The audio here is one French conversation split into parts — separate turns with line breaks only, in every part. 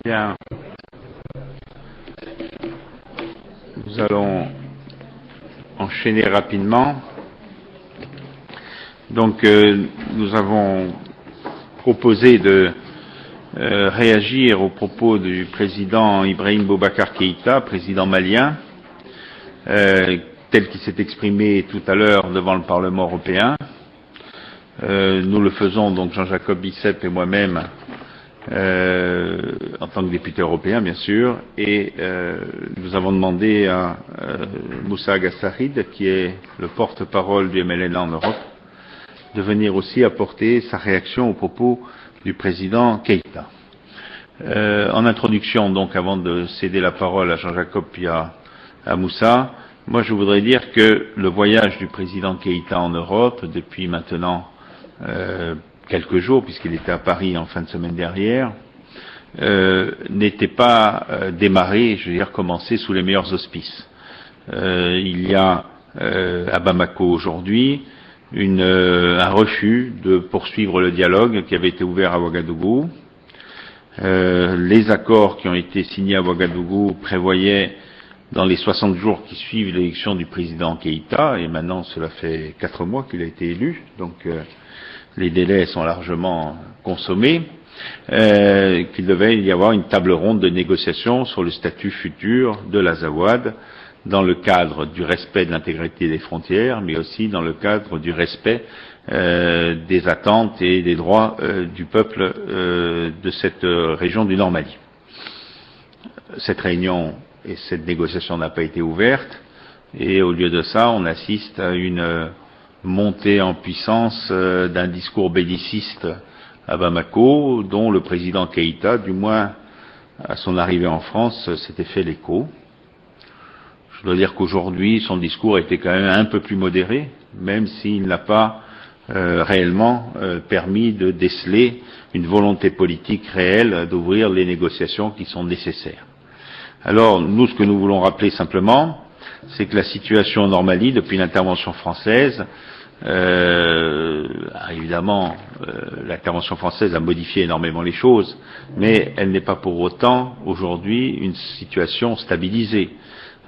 Bien, nous allons enchaîner rapidement. Donc, nous avons proposé de réagir aux propos du président Ibrahim Boubacar Keïta, président malien, tel qu'il s'est exprimé tout à l'heure devant le Parlement européen. Nous le faisons donc Jean-Jacob Bicep et moi-même en tant que député européen, bien sûr, et nous avons demandé à Moussa Agassahid, qui est le porte-parole du MLNA en Europe, de venir aussi apporter sa réaction aux propos du président Keïta. En introduction, donc, avant de céder la parole à Jean-Jacob puis à Moussa, moi je voudrais dire que le voyage du président Keïta en Europe, depuis maintenant quelques jours, puisqu'il était à Paris en fin de semaine dernière, n'était pas démarré, je veux dire, commencé sous les meilleurs auspices. Il y a à Bamako aujourd'hui un refus de poursuivre le dialogue qui avait été ouvert à Ouagadougou. Les accords qui ont été signés à Ouagadougou prévoyaient, dans les 60 jours qui suivent l'élection du président Keïta, et maintenant cela fait 4 mois qu'il a été élu, donc les délais sont largement consommés, qu'il devait y avoir une table ronde de négociation sur le statut futur de l'Azawad, dans le cadre du respect de l'intégrité des frontières, mais aussi dans le cadre du respect des attentes et des droits du peuple de cette région du Nord Mali. Cette réunion et cette négociation n'a pas été ouverte, et au lieu de ça, on assiste à une montée en puissance d'un discours belliciste à Bamako, dont le président Keïta, du moins à son arrivée en France, s'était fait l'écho. Je dois dire qu'aujourd'hui, son discours était quand même un peu plus modéré, même s'il n'a pas réellement permis de déceler une volonté politique réelle d'ouvrir les négociations qui sont nécessaires. Alors, nous, ce que nous voulons rappeler simplement, c'est que la situation en Mali, depuis l'intervention française, évidemment, l'intervention française a modifié énormément les choses, mais elle n'est pas pour autant, aujourd'hui, une situation stabilisée.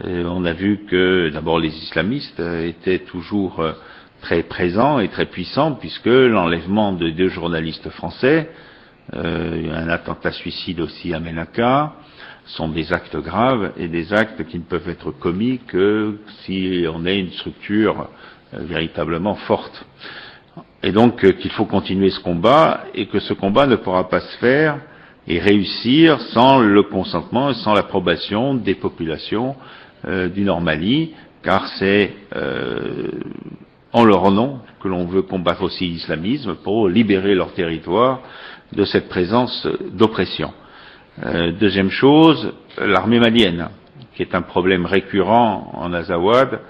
On a vu que, d'abord, les islamistes étaient toujours très présents et très puissants, puisque l'enlèvement de 2 journalistes français, un attentat suicide aussi à Ménaka, sont des actes graves et des actes qui ne peuvent être commis que si on a une structure véritablement forte. Et donc qu'il faut continuer ce combat, et que ce combat ne pourra pas se faire et réussir sans le consentement et sans l'approbation des populations du Nord Mali, car c'est en leur nom que l'on veut combattre aussi l'islamisme pour libérer leur territoire de cette présence d'oppression. Deuxième chose, l'armée malienne, qui est un problème récurrent en Azawad,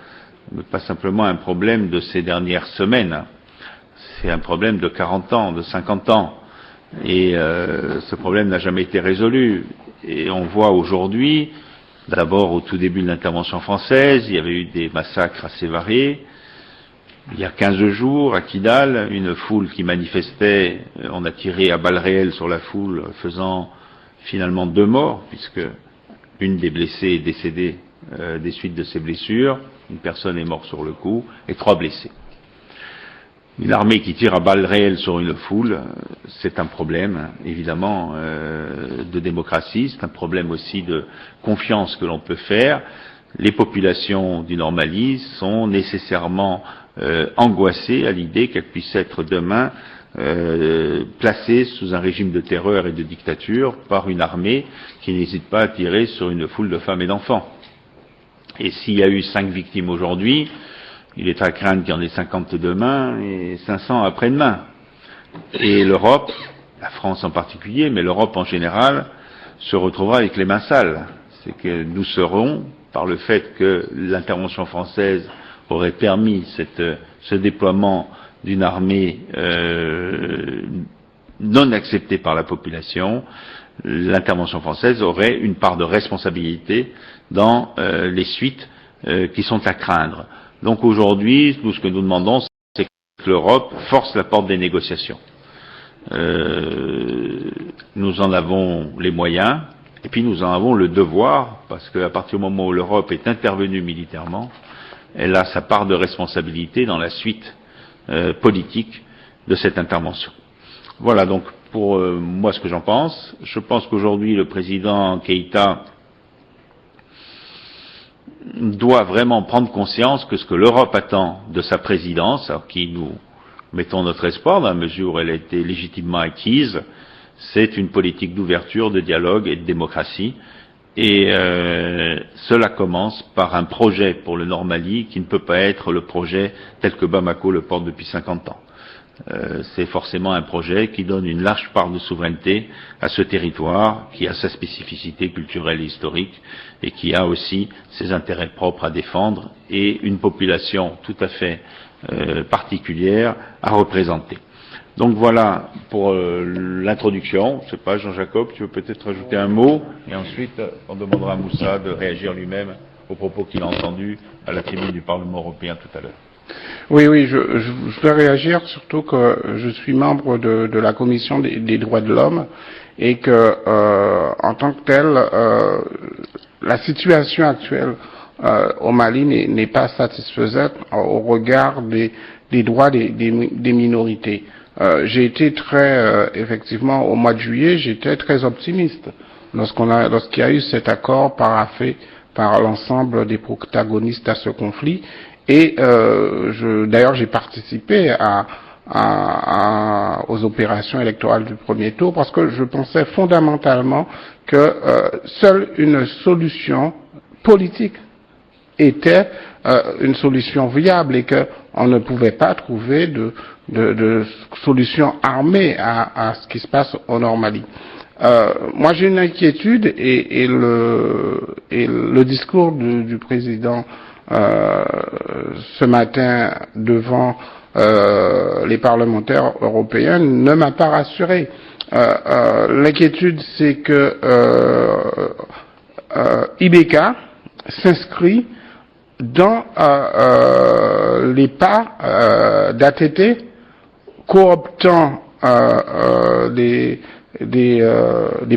mais pas simplement un problème de ces dernières semaines, c'est un problème de 40 ans, de 50 ans, et ce problème n'a jamais été résolu. Et on voit aujourd'hui, d'abord au tout début de l'intervention française, il y avait eu des massacres assez variés. Il y a 15 jours, à Kidal, une foule qui manifestait, on a tiré à balles réelles sur la foule, faisant finalement 2 morts, puisque une des blessés est décédée des suites de ses blessures, une personne est morte sur le coup, et 3 blessés. Une armée qui tire à balles réelles sur une foule, c'est un problème, évidemment, de démocratie, c'est un problème aussi de confiance que l'on peut faire. Les populations du Nord Mali sont nécessairement angoissées à l'idée qu'elles puissent être demain placées sous un régime de terreur et de dictature par une armée qui n'hésite pas à tirer sur une foule de femmes et d'enfants. Et s'il y a eu 5 victimes aujourd'hui, il est à craindre qu'il y en ait 50 demain et 500 après-demain. Et l'Europe, la France en particulier, mais l'Europe en général, se retrouvera avec les mains sales. C'est que nous serons, par le fait que l'intervention française aurait permis ce déploiement d'une armée non acceptée par la population, l'intervention française aurait une part de responsabilité dans les suites qui sont à craindre. Donc aujourd'hui, nous, ce que nous demandons, c'est que l'Europe force la porte des négociations. Nous en avons les moyens, Et puis nous en avons le devoir, parce qu'à partir du moment où l'Europe est intervenue militairement, elle a sa part de responsabilité dans la suite politique de cette intervention. Voilà donc pour moi ce que j'en pense. Je pense qu'aujourd'hui le président Keïta doit vraiment prendre conscience que ce que l'Europe attend de sa présidence, alors qui nous mettons notre espoir dans la mesure où elle a été légitimement acquise, c'est une politique d'ouverture, de dialogue et de démocratie. Et cela commence par un projet pour le Nord-Mali qui ne peut pas être le projet tel que Bamako le porte depuis 50 ans. C'est forcément un projet qui donne une large part de souveraineté à ce territoire, qui a sa spécificité culturelle et historique, et qui a aussi ses intérêts propres à défendre, et une population tout à fait particulière à représenter. Donc voilà pour l'introduction. Je sais pas, Jean-Jacob, tu veux peut-être rajouter un mot, et ensuite on demandera à Moussa de réagir lui-même aux propos qu'il a entendus à la tribune du Parlement européen tout à l'heure.
Oui, je voudrais réagir, surtout que je suis membre de la Commission des droits de l'homme et que, en tant que telle, la situation actuelle au Mali n'est pas satisfaisante au regard des droits des minorités. J'ai été effectivement, au mois de juillet, j'étais très optimiste lorsqu'il y a eu cet accord paraphé par l'ensemble des protagonistes à ce conflit. Et d'ailleurs, j'ai participé aux opérations électorales du premier tour parce que je pensais fondamentalement que seule une solution politique était une solution viable et qu'on ne pouvait pas trouver de solution armée à ce qui se passe au Nord-Mali. Moi, j'ai une inquiétude et le discours du président ce matin devant les parlementaires européens ne m'a pas rassuré. L'inquiétude, c'est que Ibeka s'inscrit dans les pas d'ATT, cooptant des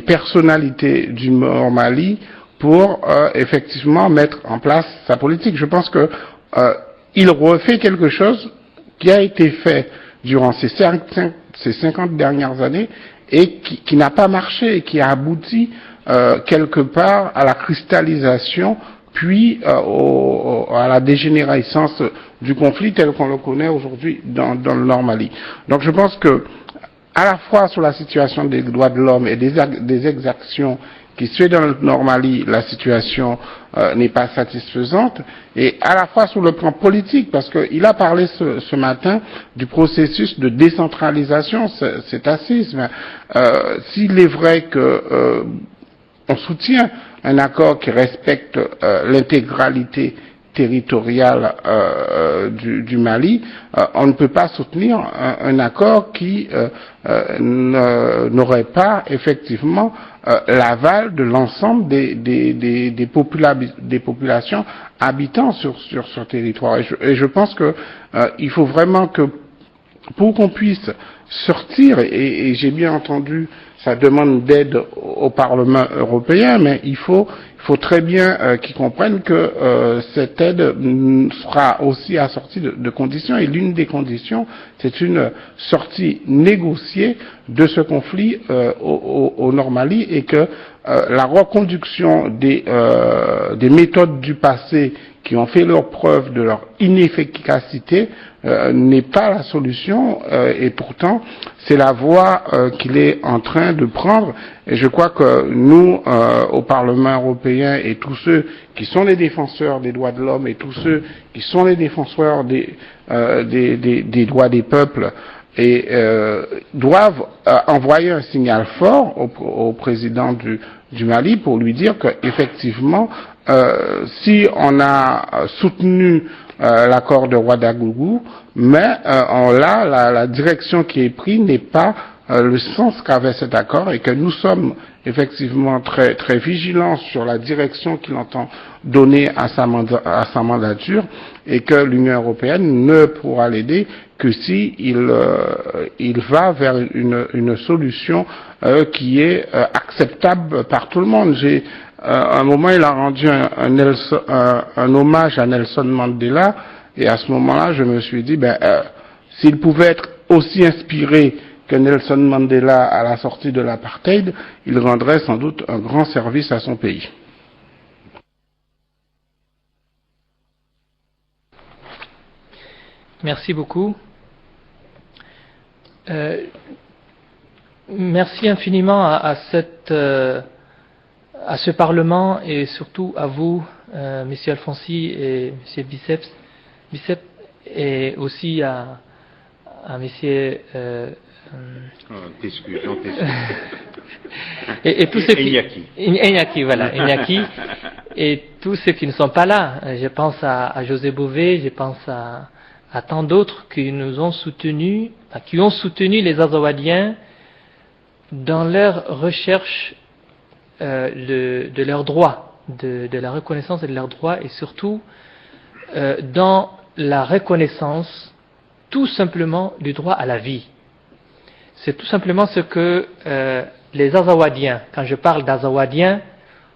personnalités du Nord-Mali pour effectivement mettre en place sa politique. Je pense que il refait quelque chose qui a été fait durant ces 50 dernières années et qui n'a pas marché et qui a abouti quelque part à la cristallisation puis à la dégénérescence du conflit tel qu'on le connaît aujourd'hui dans le Nord-Mali. Donc je pense que à la fois sur la situation des droits de l'homme et des exactions qui se fait dans le Nord-Mali, la situation n'est pas satisfaisante, et à la fois sur le plan politique, parce qu'il a parlé ce matin du processus de décentralisation, c'est assez, s'il est vrai que on soutient un accord qui respecte l'intégralité territoriale du Mali, on ne peut pas soutenir un accord qui n'aurait pas effectivement l'aval de l'ensemble des populations habitant sur ce territoire. Et je pense que il faut vraiment que pour qu'on puisse sortir, et j'ai bien entendu sa demande d'aide au Parlement européen, mais il faut très bien qu'ils comprennent que cette aide sera aussi assortie de conditions, et l'une des conditions, c'est une sortie négociée de ce conflit au Nord-Mali, et que la reconduction des méthodes du passé qui ont fait leur preuve de leur inefficacité n'est pas la solution, et pourtant c'est la voie qu'il est en train de prendre. Et je crois que nous, au Parlement européen, et tous ceux qui sont les défenseurs des droits de l'homme et tous ceux qui sont les défenseurs des droits des peuples, et doivent envoyer un signal fort au président du Mali pour lui dire que effectivement, si on a soutenu l'accord de Ouagadougou, mais la direction qui est prise n'est pas le sens qu'avait cet accord et que nous sommes effectivement très, très vigilants sur la direction qu'il entend donner à sa mandature et que l'Union européenne ne pourra l'aider que si il va vers une solution qui est acceptable par tout le monde. À un moment, il a rendu un hommage à Nelson Mandela et à ce moment-là, je me suis dit, s'il pouvait être aussi inspiré que Nelson Mandela à la sortie de l'apartheid, il rendrait sans doute un grand service à son pays.
Merci beaucoup. Merci infiniment à ce Parlement et surtout à vous, Monsieur Alfonsi et Monsieur Biceps, et aussi à Monsieur et tous ceux qui Iñaki, voilà, Iñaki, et tous ceux qui ne sont pas là. Je pense à José Bové, je pense à tant d'autres qui nous ont soutenus, qui ont soutenu les Azawadiens dans leur recherche de leurs droits, de la reconnaissance de leurs droits et surtout dans la reconnaissance tout simplement du droit à la vie. C'est tout simplement ce que les Azawadiens, quand je parle d'Azawadiens,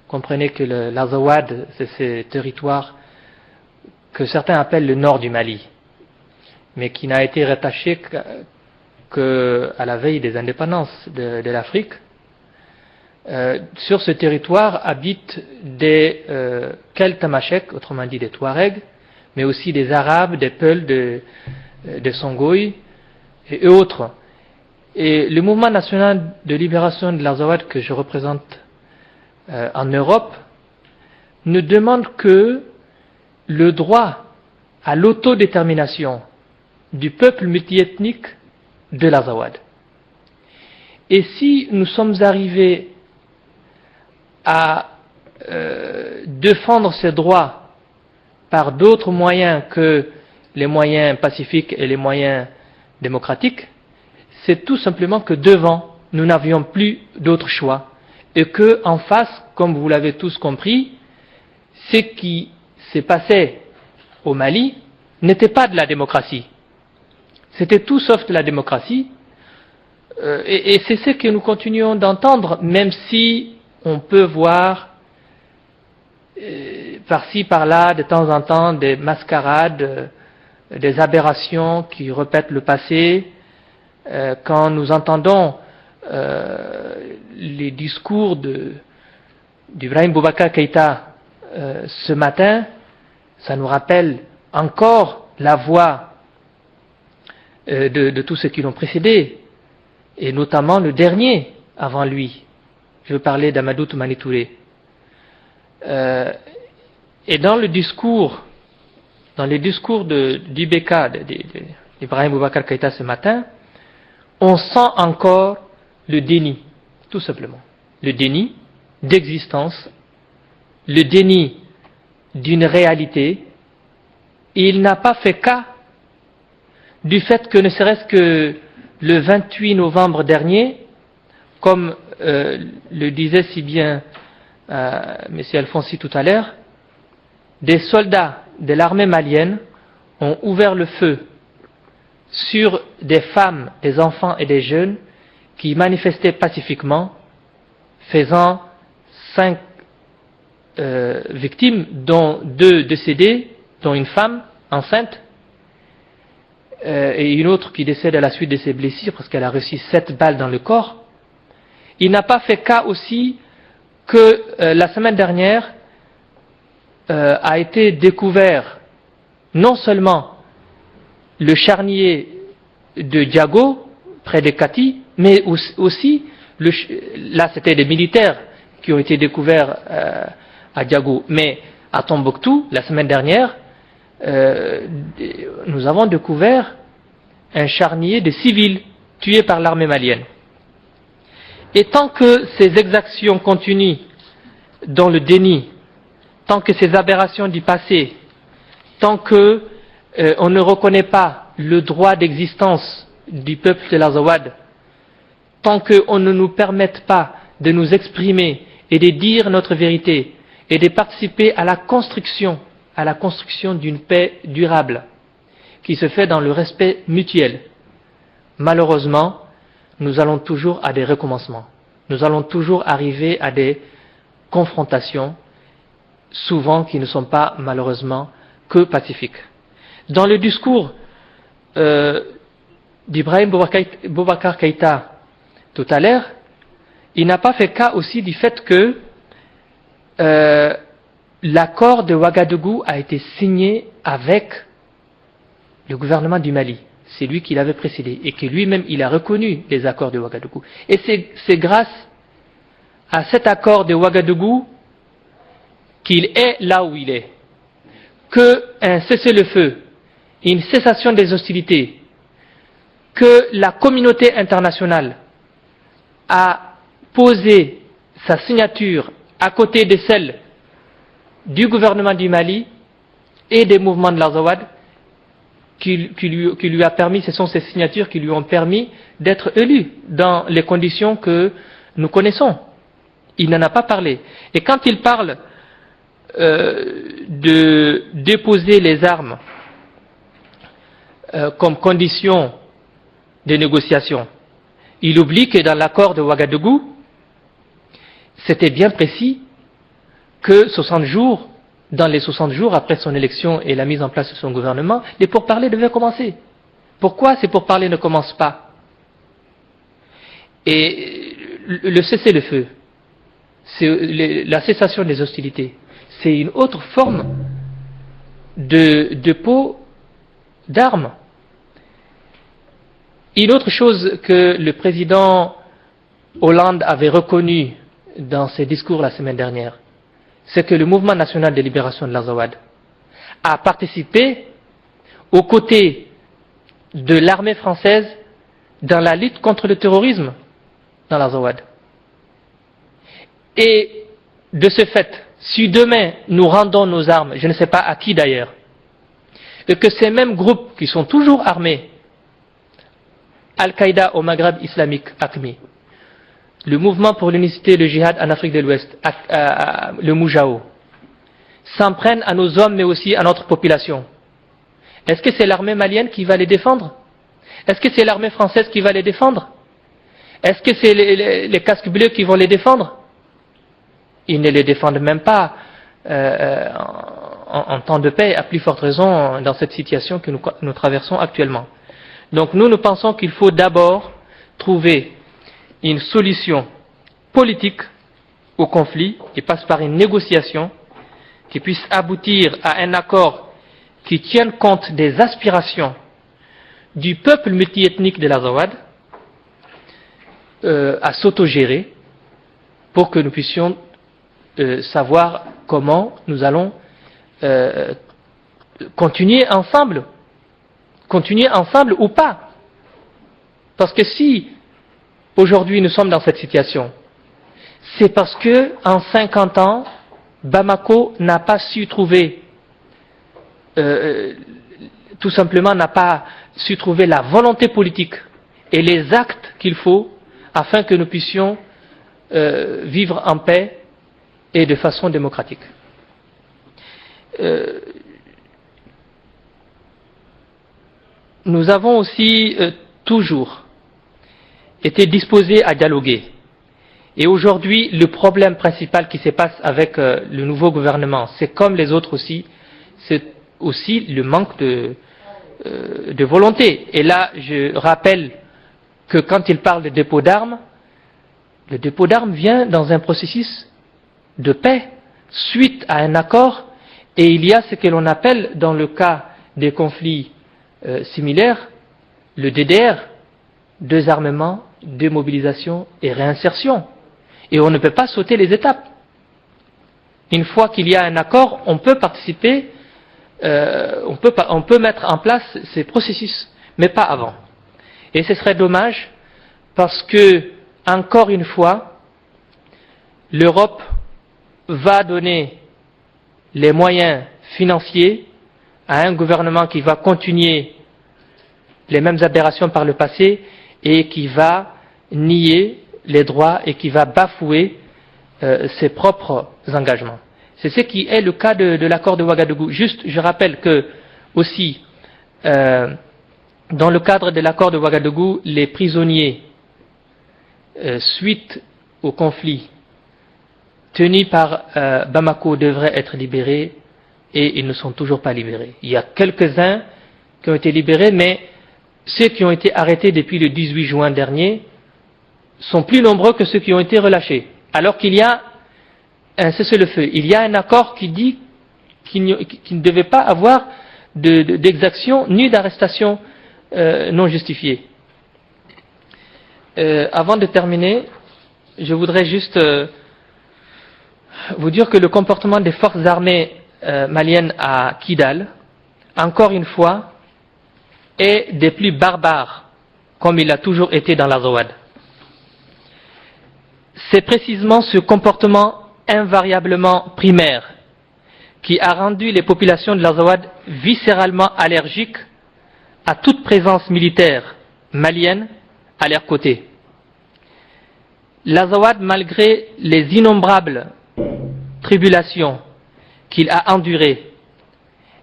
comprenez que l'Azawad, c'est ces territoires que certains appellent le nord du Mali, mais qui n'a été rattaché qu'à la veille des indépendances de l'Afrique. Sur ce territoire habitent des Keltamachek, autrement dit des Touaregs, mais aussi des Arabes, des Peuls, des Songhai et autres. Et le mouvement national de libération de l'Azawad que je représente en Europe ne demande que le droit à l'autodétermination du peuple multiethnique de l'Azawad. Et si nous sommes arrivés à défendre ces droits par d'autres moyens que les moyens pacifiques et les moyens démocratiques, c'est tout simplement que devant, nous n'avions plus d'autre choix et que en face, comme vous l'avez tous compris, ce qui s'est passé au Mali n'était pas de la démocratie. C'était tout sauf de la démocratie. Et c'est ce que nous continuons d'entendre, même si on peut voir par-ci, par-là, de temps en temps, des mascarades, des aberrations qui répètent le passé. Quand nous entendons les discours d'Ibrahim Boubacar Keïta ce matin, ça nous rappelle encore la voix de tous ceux qui l'ont précédé, et notamment le dernier avant lui. Je veux parler d'Amadou Toumani Touré. Et dans les discours d'IBK, d'Ibrahim Boubacar Keïta ce matin, on sent encore le déni, tout simplement. Le déni d'existence, le déni d'une réalité. Et il n'a pas fait cas du fait que ne serait-ce que le 28 novembre dernier, comme le disait si bien M. Alfonsi tout à l'heure, des soldats de l'armée malienne ont ouvert le feu sur des femmes, des enfants et des jeunes qui manifestaient pacifiquement, faisant 5 victimes, dont 2 décédées, dont une femme enceinte, et une autre qui décède à la suite de ses blessures parce qu'elle a reçu 7 balles dans le corps. Il n'a pas fait cas aussi que la semaine dernière a été découvert non seulement le charnier de Diago, près de Kati, mais aussi, là c'était des militaires qui ont été découverts à Diago, mais à Tombouctou, la semaine dernière, nous avons découvert un charnier de civils tués par l'armée malienne. Et tant que ces exactions continuent dans le déni, tant que ces aberrations du passé, tant que on ne reconnaît pas le droit d'existence du peuple de l'Azawad, tant qu'on ne nous permette pas de nous exprimer et de dire notre vérité et de participer à la construction d'une paix durable qui se fait dans le respect mutuel, malheureusement, nous allons toujours à des recommencements. Nous allons toujours arriver à des confrontations, souvent qui ne sont pas malheureusement que pacifiques. Dans le discours d'Ibrahim Boubacar Keïta tout à l'heure, il n'a pas fait cas aussi du fait que l'accord de Ouagadougou a été signé avec le gouvernement du Mali. C'est lui qui l'avait précédé et que lui-même il a reconnu les accords de Ouagadougou. Et c'est grâce à cet accord de Ouagadougou qu'il est là où il est. Qu'un cessez-le-feu, une cessation des hostilités, que la communauté internationale a posé sa signature à côté de celle du gouvernement du Mali et des mouvements de l'Azawad, qui lui a permis, ce sont ces signatures qui lui ont permis d'être élu dans les conditions que nous connaissons. Il n'en a pas parlé. Et quand il parle de déposer les armes comme condition de négociation, il oublie que dans l'accord de Ouagadougou, c'était bien précis que 60 jours, dans les 60 jours après son élection et la mise en place de son gouvernement, les pourparlers devaient commencer. Pourquoi ces pourparlers ne commencent pas? Et le cessez-le-feu, c'est la cessation des hostilités, c'est une autre forme de dépôt d'armes. Une autre chose que le président Hollande avait reconnue dans ses discours la semaine dernière, c'est que le mouvement national de libération de l'Azawad a participé aux côtés de l'armée française dans la lutte contre le terrorisme dans l'Azawad. Et de ce fait, si demain nous rendons nos armes, je ne sais pas à qui d'ailleurs, et que ces mêmes groupes qui sont toujours armés, Al-Qaïda au Maghreb islamique, AQMI, le mouvement pour l'unicité et le djihad en Afrique de l'Ouest, le Moujao, s'en prennent à nos hommes mais aussi à notre population. Est-ce que c'est l'armée malienne qui va les défendre? Est-ce que c'est l'armée française qui va les défendre? Est-ce que c'est les casques bleus qui vont les défendre? Ils ne les défendent même pas en temps de paix, à plus forte raison dans cette situation que nous traversons actuellement. Donc nous pensons qu'il faut d'abord trouver une solution politique au conflit qui passe par une négociation qui puisse aboutir à un accord qui tienne compte des aspirations du peuple multiethnique de l'Azawad à s'autogérer pour que nous puissions savoir comment nous allons continuer ensemble ou pas. Parce que si aujourd'hui nous sommes dans cette situation, c'est parce que en 50 ans, Bamako n'a pas su trouver, tout simplement n'a pas su trouver la volonté politique et les actes qu'il faut afin que nous puissions vivre en paix et de façon démocratique. Nous avons aussi toujours été disposés à dialoguer. Et aujourd'hui, le problème principal qui se passe avec le nouveau gouvernement, c'est comme les autres aussi, c'est aussi le manque de volonté. Et là, je rappelle que quand il parle de dépôt d'armes, le dépôt d'armes vient dans un processus de paix, suite à un accord, et il y a ce que l'on appelle, dans le cas des conflits similaires, le DDR, désarmement, démobilisation et réinsertion. Et on ne peut pas sauter les étapes. Une fois qu'il y a un accord, on peut participer, on peut mettre en place ces processus, mais pas avant. Et ce serait dommage parce que, encore une fois, l'Europe va donner les moyens financiers à un gouvernement qui va continuer les mêmes aberrations par le passé et qui va nier les droits et qui va bafouer ses propres engagements. C'est ce qui est le cas de l'accord de Ouagadougou. Juste, je rappelle que aussi, dans le cadre de l'accord de Ouagadougou, les prisonniers, suite au conflit, tenus par Bamako devraient être libérés et ils ne sont toujours pas libérés. Il y a quelques-uns qui ont été libérés, mais ceux qui ont été arrêtés depuis le 18 juin dernier sont plus nombreux que ceux qui ont été relâchés. Alors qu'il y a un cessez-le-feu. Il y a un accord qui dit qu'il ne devait pas avoir d'exaction ni d'arrestation non justifiée. Avant de terminer, je voudrais juste vous dire que le comportement des forces armées maliennes à Kidal, encore une fois, est des plus barbares, comme il a toujours été dans l'Azawad. C'est précisément ce comportement invariablement primaire qui a rendu les populations de l'Azawad viscéralement allergiques à toute présence militaire malienne à leur côté. L'Azawad, malgré les innombrables tribulations qu'il a endurées,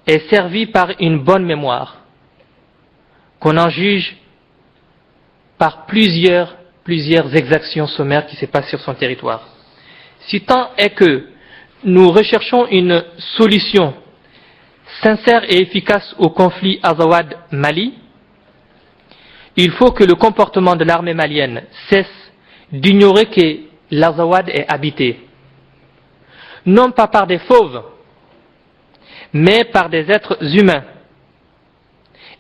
est servi par une bonne mémoire, qu'on en juge par plusieurs exactions sommaires qui se passent sur son territoire. Si tant est que nous recherchons une solution sincère et efficace au conflit Azawad-Mali, il faut que le comportement de l'armée malienne cesse d'ignorer que l'Azawad est habité, non pas par des fauves, mais par des êtres humains,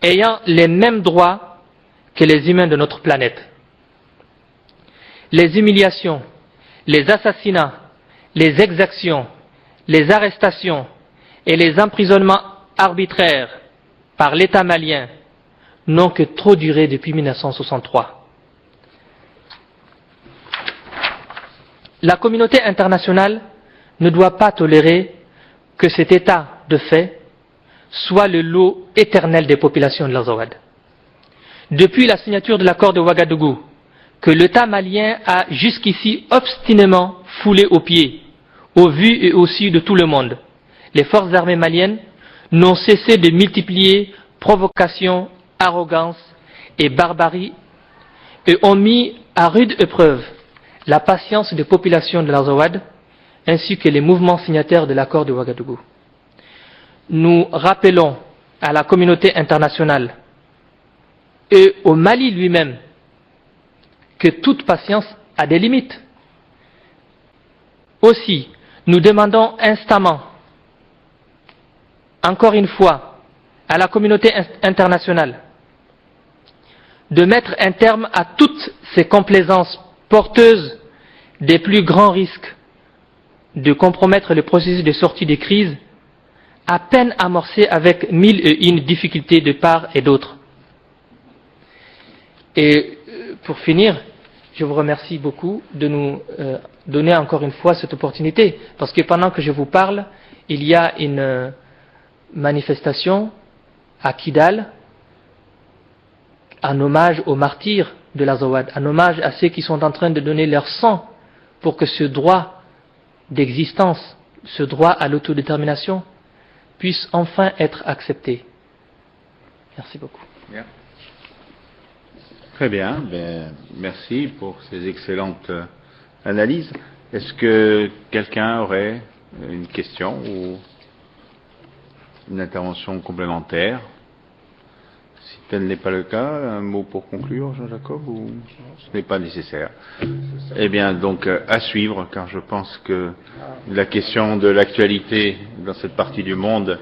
ayant les mêmes droits que les humains de notre planète. Les humiliations, les assassinats, les exactions, les arrestations et les emprisonnements arbitraires par l'État malien n'ont que trop duré depuis 1963. La communauté internationale ne doit pas tolérer que cet état de fait soit le lot éternel des populations de l'Azawad. Depuis la signature de l'accord de Ouagadougou, que l'État malien a jusqu'ici obstinément foulé aux pieds, au vu et au su de tout le monde, les forces armées maliennes n'ont cessé de multiplier provocations, arrogance et barbarie et ont mis à rude épreuve la patience des populations de l'Azawad ainsi que les mouvements signataires de l'accord de Ouagadougou. Nous rappelons à la communauté internationale et au Mali lui-même que toute patience a des limites. Aussi, nous demandons instamment, encore une fois, à la communauté internationale de mettre un terme à toutes ces complaisances porteuses des plus grands risques de compromettre le processus de sortie des crises à peine amorcé avec 1001 difficultés de part et d'autre. Et pour finir, je vous remercie beaucoup de nous donner encore une fois cette opportunité, parce que pendant que je vous parle, il y a une manifestation à Kidal en hommage aux martyrs de l'Azawad, en hommage à ceux qui sont en train de donner leur sang pour que ce droit d'existence, ce droit à l'autodétermination puisse enfin être accepté. Merci beaucoup.
Bien. Très bien, merci pour ces excellentes analyses. Est-ce que quelqu'un aurait une question ou une intervention complémentaire? Si tel n'est pas le cas, un mot pour conclure, Jean-Jacob, ou ce n'est pas nécessaire? Eh bien, donc, à suivre, car je pense que la question de l'actualité dans cette partie du monde